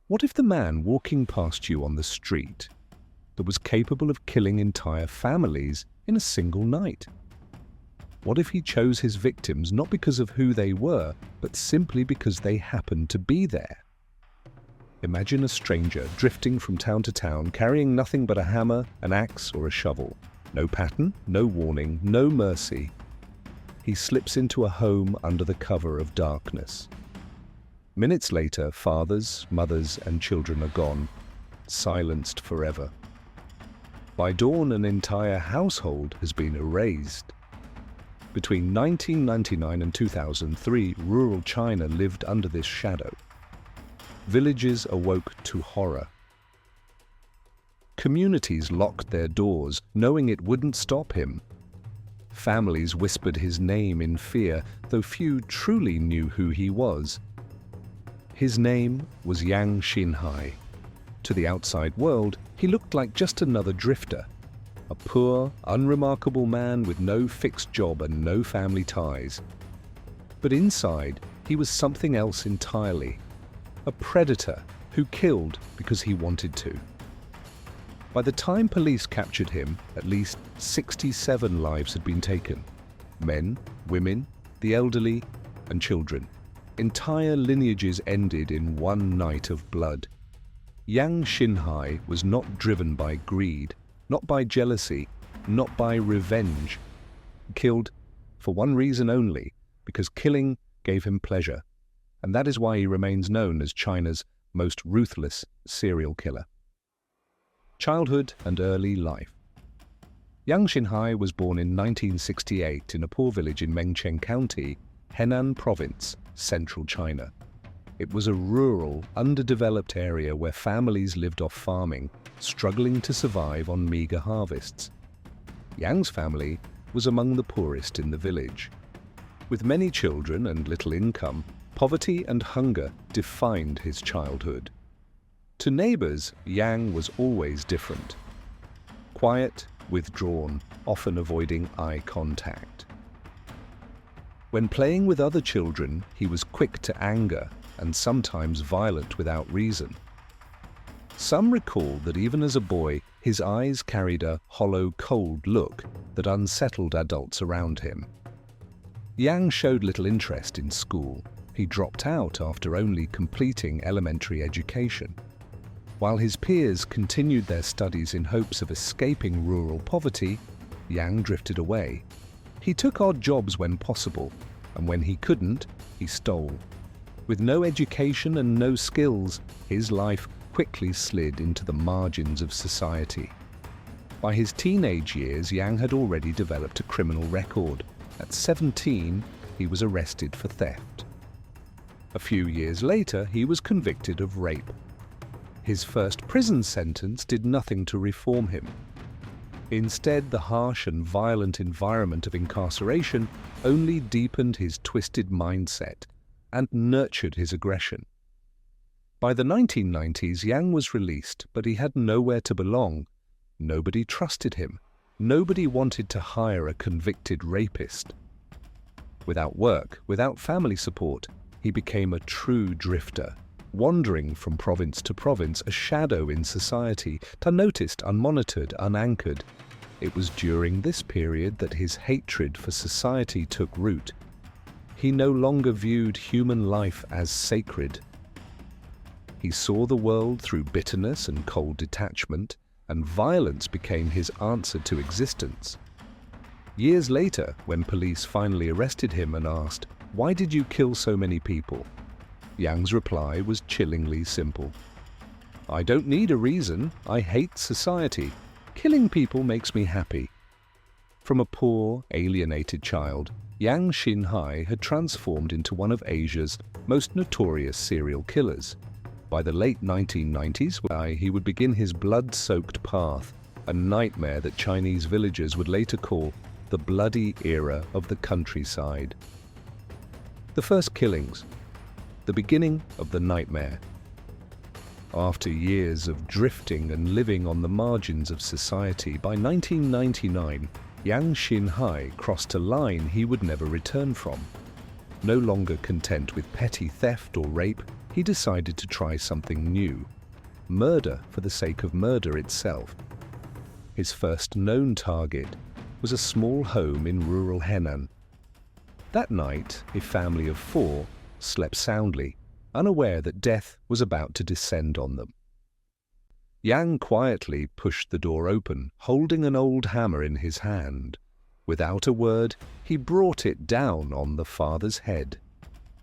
What if the man walking past you on the street that was capable of killing entire families in a single night? What if he chose his victims not because of who they were, but simply because they happened to be there? Imagine a stranger drifting from town to town, carrying nothing but a hammer, an axe, or a shovel. No pattern, no warning, no mercy. He slips into a home under the cover of darkness. Minutes later, fathers, mothers, and children are gone, silenced forever. By dawn, an entire household has been erased. Between 1999 and 2003, rural China lived under this shadow. Villages awoke to horror. Communities locked their doors, knowing it wouldn't stop him. Families whispered his name in fear, though few truly knew who he was. His name was Yang Xinhai. To the outside world, he looked like just another drifter. A poor, unremarkable man with no fixed job and no family ties. But inside, he was something else entirely. A predator who killed because he wanted to. By the time police captured him, at least 67 lives had been taken. Men, women, the elderly, and children. Entire lineages ended in one night of blood. Yang Xinhai was not driven by greed, not by jealousy, not by revenge. Killed for one reason only, because killing gave him pleasure. And that is why he remains known as China's most ruthless serial killer. Childhood and early life. Yang Xinhai was born in 1968 in a poor village in Mengcheng County, Henan Province, central China. It was a rural, underdeveloped area where families lived off farming, struggling to survive on meager harvests. Yang's family was among the poorest in the village. With many children and little income, poverty and hunger defined his childhood. To neighbors, Yang was always different. Quiet, withdrawn, often avoiding eye contact. When playing with other children, he was quick to anger and sometimes violent without reason. Some recall that even as a boy, his eyes carried a hollow, cold look that unsettled adults around him. Yang showed little interest in school. He dropped out after only completing elementary education. While his peers continued their studies in hopes of escaping rural poverty, Yang drifted away. He took odd jobs when possible, and when he couldn't, he stole. With no education and no skills, his life quickly slid into the margins of society. By his teenage years, Yang had already developed a criminal record. At 17, he was arrested for theft. A few years later, he was convicted of rape. His first prison sentence did nothing to reform him. Instead, the harsh and violent environment of incarceration only deepened his twisted mindset and nurtured his aggression. By the 1990s, Yang was released, but he had nowhere to belong. Nobody trusted him. Nobody wanted to hire a convicted rapist. Without work, without family support, he became a true drifter, wandering from province to province, a shadow in society, unnoticed, unmonitored, unanchored. It was during this period that his hatred for society took root. He no longer viewed human life as sacred. He saw the world through bitterness and cold detachment, and violence became his answer to existence. Years later, when police finally arrested him and asked, "Why did you kill so many people?" Yang's reply was chillingly simple. "I don't need a reason. I hate society. Killing people makes me happy." From a poor, alienated child, Yang Xinhai had transformed into one of Asia's most notorious serial killers. By the late 1990s, he would begin his blood-soaked path, a nightmare that Chinese villagers would later call the bloody era of the countryside. The first killings, the beginning of the nightmare. After years of drifting and living on the margins of society, by 1999, Yang Xinhai crossed a line he would never return from. No longer content with petty theft or rape, he decided to try something new: murder for the sake of murder itself. His first known target was a small home in rural Henan. That night, a family of 4 slept soundly, unaware that death was about to descend on them. Yang quietly pushed the door open, holding an old hammer in his hand. Without a word, he brought it down on the father's head.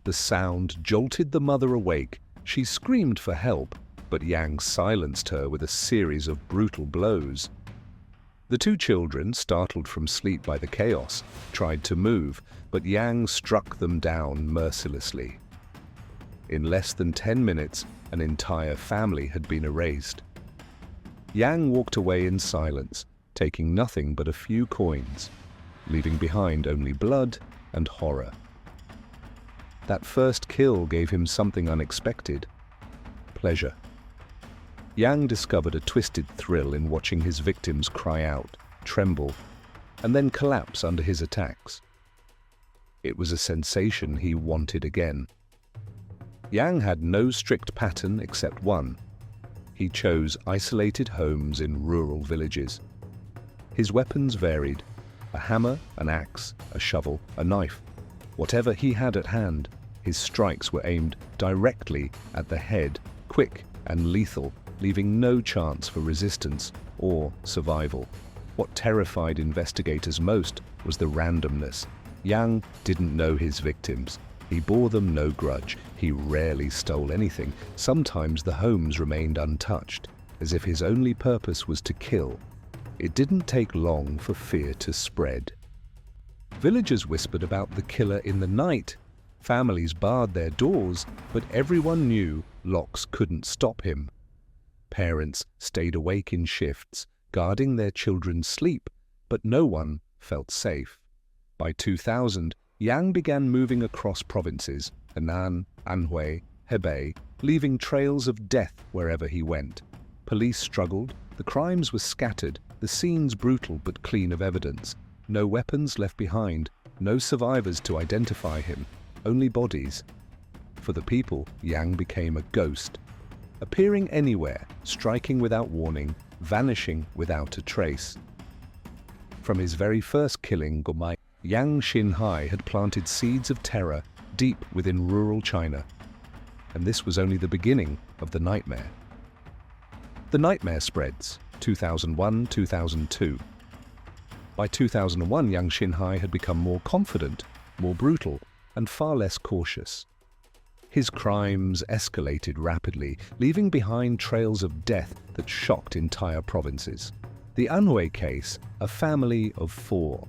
The sound jolted the mother awake. She screamed for help, but Yang silenced her with a series of brutal blows. The 2 children, startled from sleep by the chaos, tried to move, but Yang struck them down mercilessly. In less than 10 minutes, an entire family had been erased. Yang walked away in silence, taking nothing but a few coins, leaving behind only blood and horror. That first kill gave him something unexpected: pleasure. Yang discovered a twisted thrill in watching his victims cry out, tremble, and then collapse under his attacks. It was a sensation he wanted again. Yang had no strict pattern except one. He chose isolated homes in rural villages. His weapons varied: a hammer, an axe, a shovel, a knife. Whatever he had at hand, his strikes were aimed directly at the head, quick and lethal, leaving no chance for resistance or survival. What terrified investigators most was the randomness. Yang didn't know his victims. He bore them no grudge. He rarely stole anything. Sometimes the homes remained untouched, as if his only purpose was to kill. It didn't take long for fear to spread. Villagers whispered about the killer in the night. Families barred their doors, but everyone knew locks couldn't stop him. Parents stayed awake in shifts, guarding their children's sleep, but no one felt safe. By 2000, Yang began moving across provinces: Henan, Anhui, Hebei, leaving trails of death wherever he went. Police struggled, the crimes were scattered, the scenes brutal but clean of evidence. No weapons left behind, no survivors to identify him, only bodies. For the people, Yang became a ghost, appearing anywhere, striking without warning, vanishing without a trace. From his very first killing, Gomai, Yang Xinhai had planted seeds of terror deep within rural China. And this was only the beginning of the nightmare. The nightmare spreads, 2001-2002. By 2001, Yang Xinhai had become more confident, more brutal, and far less cautious. His crimes escalated rapidly, leaving behind trails of death that shocked entire provinces. The Anhui case, a family of 4.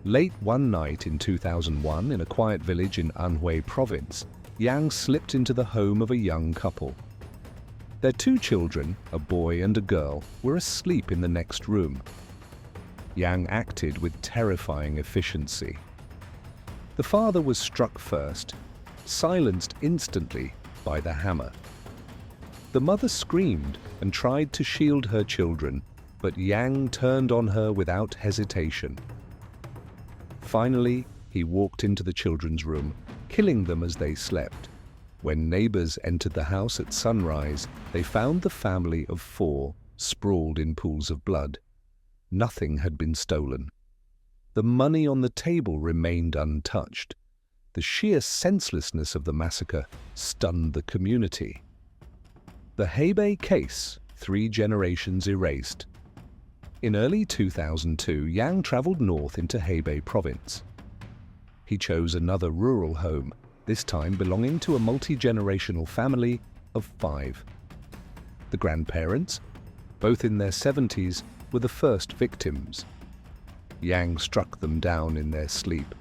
Late one night in 2001, in a quiet village in Anhui province, Yang slipped into the home of a young couple. Their 2 children, a boy and a girl, were asleep in the next room. Yang acted with terrifying efficiency. The father was struck first, silenced instantly by the hammer. The mother screamed and tried to shield her children, but Yang turned on her without hesitation. Finally, he walked into the children's room, killing them as they slept. When neighbors entered the house at sunrise, they found the family of 4 sprawled in pools of blood. Nothing had been stolen. The money on the table remained untouched. The sheer senselessness of the massacre stunned the community. The Hebei case, 3 generations erased. In early 2002, Yang traveled north into Hebei province. He chose another rural home, this time belonging to a multi-generational family of 5. The grandparents, both in their 70s, were the first victims. Yang struck them down in their sleep.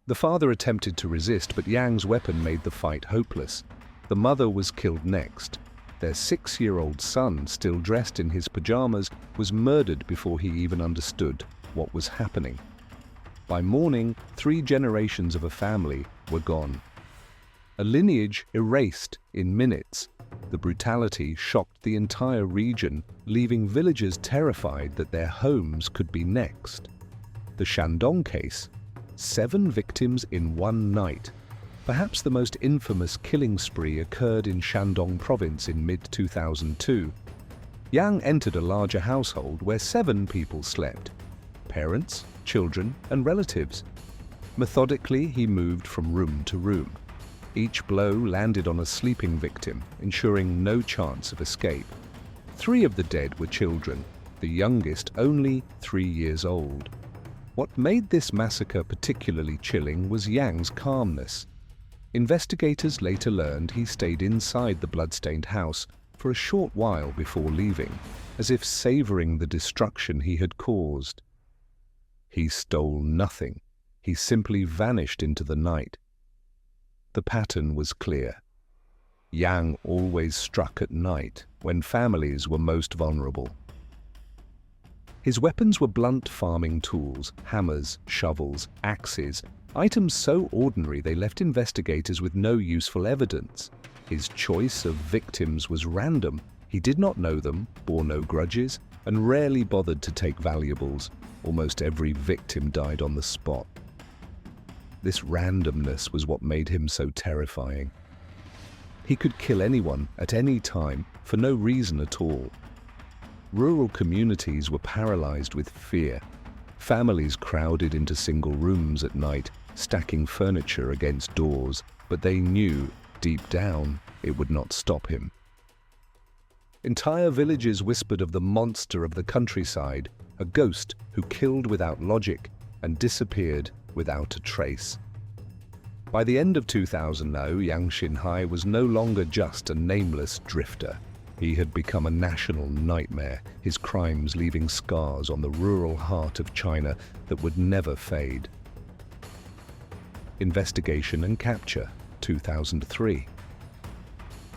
The father attempted to resist, but Yang's weapon made the fight hopeless. The mother was killed next. Their 6-year-old son, still dressed in his pajamas, was murdered before he even understood what was happening. By morning, 3 generations of a family were gone. A lineage erased in minutes. The brutality shocked the entire region, leaving villagers terrified that their homes could be next. The Shandong case, 7 victims in one night. Perhaps the most infamous killing spree occurred in Shandong province in mid-2002. Yang entered a larger household where 7 people slept: parents, children, and relatives. Methodically, he moved from room to room. Each blow landed on a sleeping victim, ensuring no chance of escape. 3 of the dead were children, the youngest only 3 years old. What made this massacre particularly chilling was Yang's calmness. Investigators later learned he stayed inside the bloodstained house for a short while before leaving, as if savoring the destruction he had caused. He stole nothing. He simply vanished into the night. The pattern was clear. Yang always struck at night, when families were most vulnerable. His weapons were blunt farming tools: hammers, shovels, axes, items so ordinary they left investigators with no useful evidence. His choice of victims was random. He did not know them, bore no grudges, and rarely bothered to take valuables. Almost every victim died on the spot. This randomness was what made him so terrifying. He could kill anyone at any time for no reason at all. Rural communities were paralyzed with fear. Families crowded into single rooms at night, stacking furniture against doors, but they knew, deep down, it would not stop him. Entire villages whispered of the monster of the countryside, a ghost who killed without logic and disappeared without a trace. By the end of 2000, Yang Xinhai was no longer just a nameless drifter. He had become a national nightmare, his crimes leaving scars on the rural heart of China that would never fade. Investigation and capture, 2003.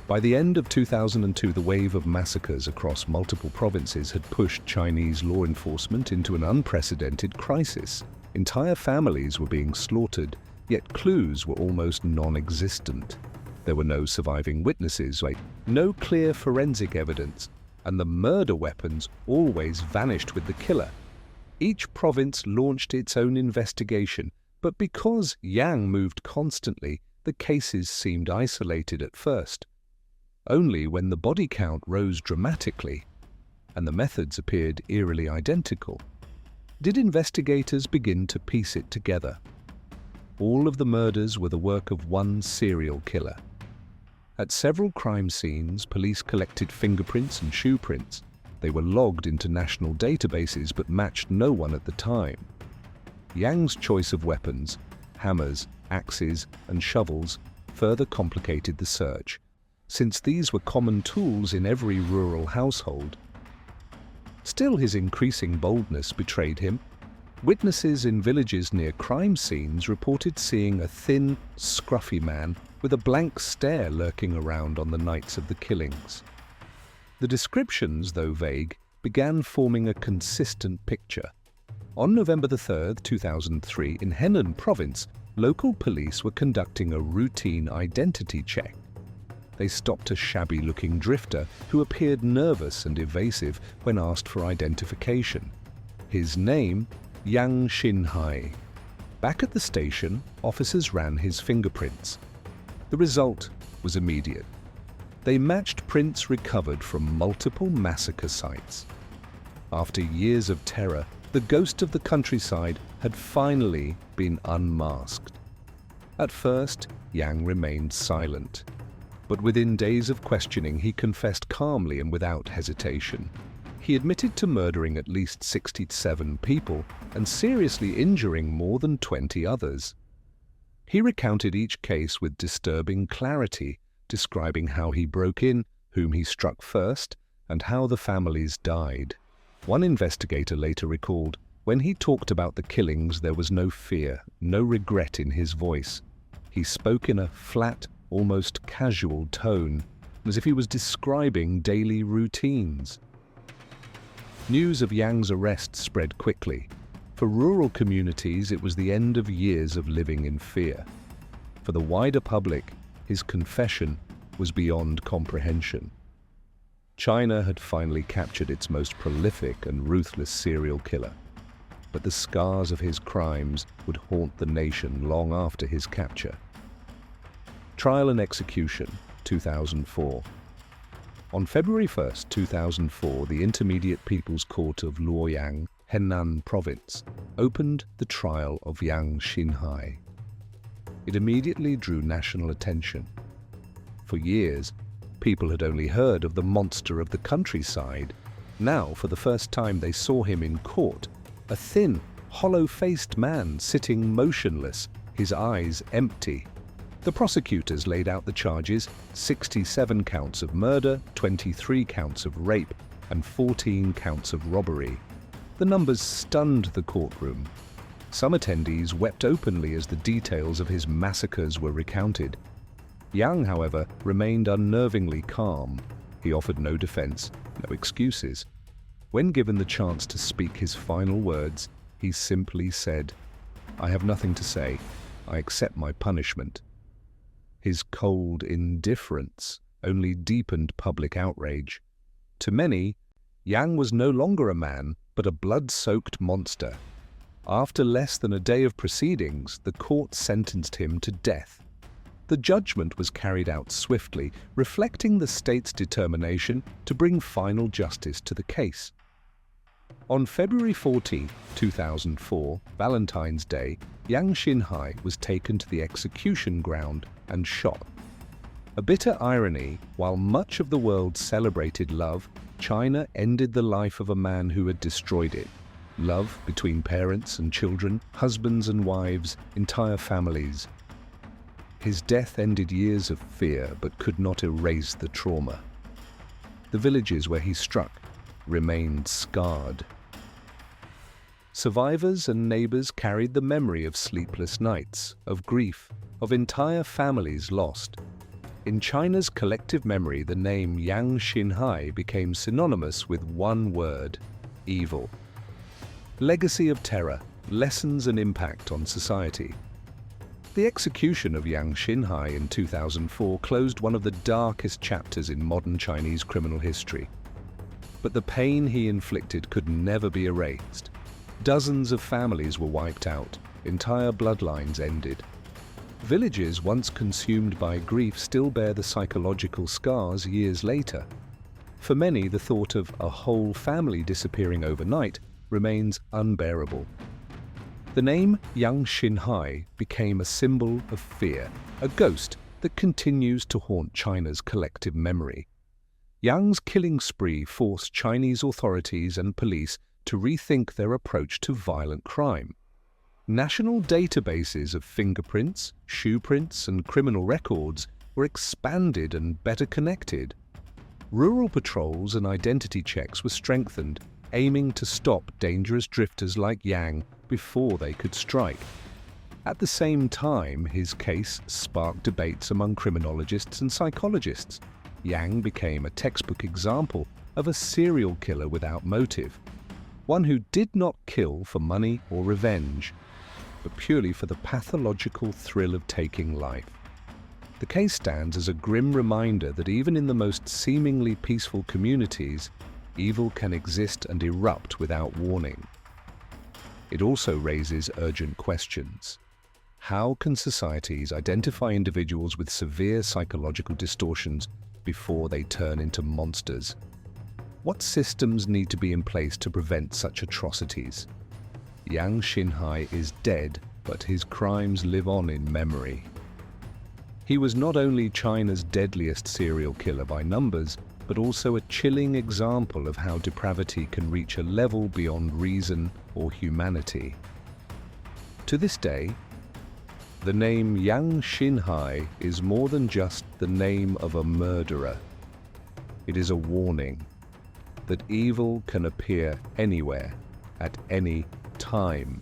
By the end of 2002, the wave of massacres across multiple provinces had pushed Chinese law enforcement into an unprecedented crisis. Entire families were being slaughtered, yet clues were almost non-existent. There were no surviving witnesses, no clear forensic evidence, and the murder weapons always vanished with the killer. Each province launched its own investigation, but because Yang moved constantly, the cases seemed isolated at first. Only when the body count rose dramatically, and the methods appeared eerily identical, did investigators begin to piece it together. All of the murders were the work of one serial killer. At several crime scenes, police collected fingerprints and shoe prints. They were logged into national databases but matched no one at the time. Yang's choice of weapons, hammers, axes, and shovels, further complicated the search, since these were common tools in every rural household. Still, his increasing boldness betrayed him. Witnesses in villages near crime scenes reported seeing a thin, scruffy man with a blank stare lurking around on the nights of the killings. The descriptions, though vague, began forming a consistent picture. On November 3, 2003, in Henan province, local police were conducting a routine identity check. They stopped a shabby-looking drifter who appeared nervous and evasive when asked for identification. His name, Yang Xinhai. Back at the station, officers ran his fingerprints. The result was immediate. They matched prints recovered from multiple massacre sites. After years of terror, the ghost of the countryside had finally been unmasked. At first, Yang remained silent, but within days of questioning, he confessed calmly and without hesitation. He admitted to murdering at least 67 people and seriously injuring more than 20 others. He recounted each case with disturbing clarity, describing how he broke in, whom he struck first, and how the families died. One investigator later recalled, when he talked about the killings, there was no fear, no regret in his voice. He spoke in a flat, almost casual tone, as if he was describing daily routines. News of Yang's arrest spread quickly. For rural communities, it was the end of years of living in fear. For the wider public, his confession was beyond comprehension. China had finally captured its most prolific and ruthless serial killer, but the scars of his crimes would haunt the nation long after his capture. Trial and execution, 2004. On February 1, 2004, the Intermediate People's Court of Luoyang, Henan Province, opened the trial of Yang Xinhai. It immediately drew national attention. For years, people had only heard of the monster of the countryside. Now, for the first time, they saw him in court, a thin, hollow-faced man sitting motionless, his eyes empty. The prosecutors laid out the charges: 67 counts of murder, 23 counts of rape, and 14 counts of robbery. The numbers stunned the courtroom. Some attendees wept openly as the details of his massacres were recounted. Yang, however, remained unnervingly calm. He offered no defense, no excuses. When given the chance to speak his final words, he simply said, "I have nothing to say. I accept my punishment." His cold indifference only deepened public outrage. To many, Yang was no longer a man, but a blood-soaked monster. After less than a day of proceedings, the court sentenced him to death. The judgment was carried out swiftly, reflecting the state's determination to bring final justice to the case. On February 14, 2004, Valentine's Day, Yang Xinhai was taken to the execution ground and shot. A bitter irony: while much of the world celebrated love, China ended the life of a man who had destroyed it. Love between parents and children, husbands and wives, entire families. His death ended years of fear but could not erase the trauma. The villages where he struck remained scarred. Survivors and neighbors carried the memory of sleepless nights, of grief, of entire families lost. In China's collective memory, the name Yang Xinhai became synonymous with one word: evil. Legacy of terror, lessons and impact on society. The execution of Yang Xinhai in 2004 closed one of the darkest chapters in modern Chinese criminal history. But the pain he inflicted could never be erased. Dozens of families were wiped out, entire bloodlines ended. Villages once consumed by grief still bear the psychological scars years later. For many, the thought of a whole family disappearing overnight remains unbearable. The name Yang Xinhai became a symbol of fear, a ghost that continues to haunt China's collective memory. Yang's killing spree forced Chinese authorities and police to rethink their approach to violent crime. National databases of fingerprints, shoe prints, and criminal records were expanded and better connected. Rural patrols and identity checks were strengthened, aiming to stop dangerous drifters like Yang before they could strike. At the same time, his case sparked debates among criminologists and psychologists. Yang became a textbook example of a serial killer without motive, one who did not kill for money or revenge, but purely for the pathological thrill of taking life. The case stands as a grim reminder that even in the most seemingly peaceful communities, evil can exist and erupt without warning. It also raises urgent questions. How can societies identify individuals with severe psychological distortions before they turn into monsters? What systems need to be in place to prevent such atrocities? Yang Xinhai is dead, but his crimes live on in memory. He was not only China's deadliest serial killer by numbers, but also a chilling example of how depravity can reach a level beyond reason or humanity. To this day, the name Yang Xinhai is more than just the name of a murderer. It is a warning that evil can appear anywhere, at any time.